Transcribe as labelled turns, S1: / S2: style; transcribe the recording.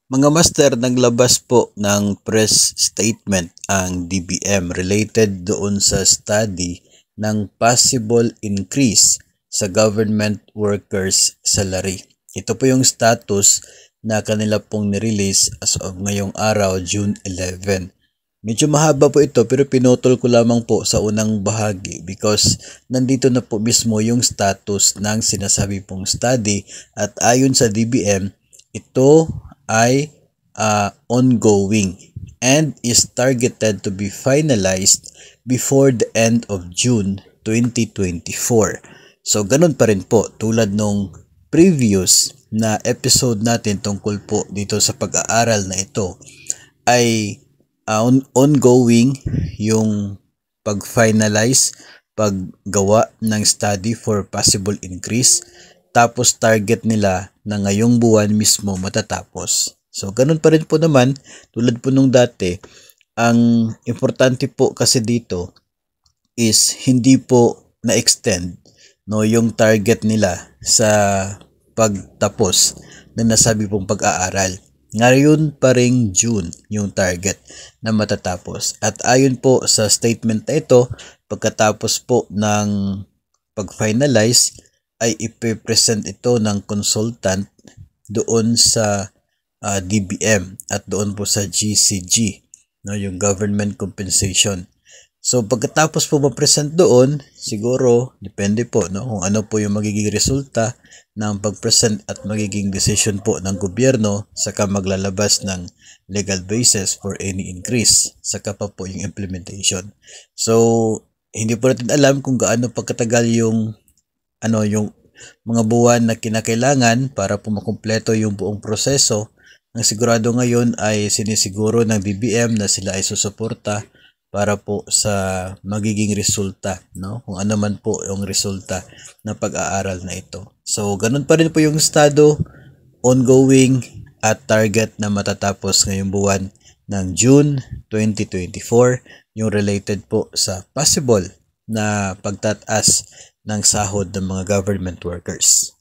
S1: Mga master, naglabas po ng press statement ang DBM related doon sa study ng possible increase sa government workers' salary. Ito po yung status na kanila pong nirelease as of ngayong araw, June 11. Medyo mahaba po ito pero pinutol ko lamang po sa unang bahagi because nandito na po mismo yung status ng sinasabi pong study at ayon sa DBM, ito ay ongoing and is targeted to be finalized before the end of June 2024. So ganun pa rin po tulad nung previous na episode natin tungkol po dito sa pag-aaral na ito ay ongoing yung pag-finalize, paggawa ng study for possible increase, tapos target nila na ngayong buwan mismo matatapos. So, ganun pa rin po naman, tulad po nung dati, ang importante po kasi dito is hindi po na-extend no, yung target nila sa pagtapos na nasabi pong pag-aaral. Ngayon pa ring June yung target na matatapos. At ayon po sa statement na ito, pagkatapos po ng pag-finalize ay ipipresent ito ng consultant doon sa DBM at doon po sa GCG, no, yung government compensation. So pagkatapos po ma-present doon, siguro depende po no kung ano po yung magiging resulta ng pag-present at magiging decision po ng gobyerno, saka maglalabas ng legal basis for any increase, saka pa po yung implementation. So hindi po natin alam kung gaano pagkatagal yung yung mga buwan na kinakailangan para po makumpleto yung buong proseso. Ang sigurado ngayon ay sinisiguro ng BBM na sila ay susuporta para po sa magiging resulta, no? Kung ano man po yung resulta ng pag-aaral na ito. So, ganun pa rin po yung estado, ongoing at target na matatapos ngayong buwan ng June 2024, yung related po sa possible na pagtataas ng sahod ng mga government workers.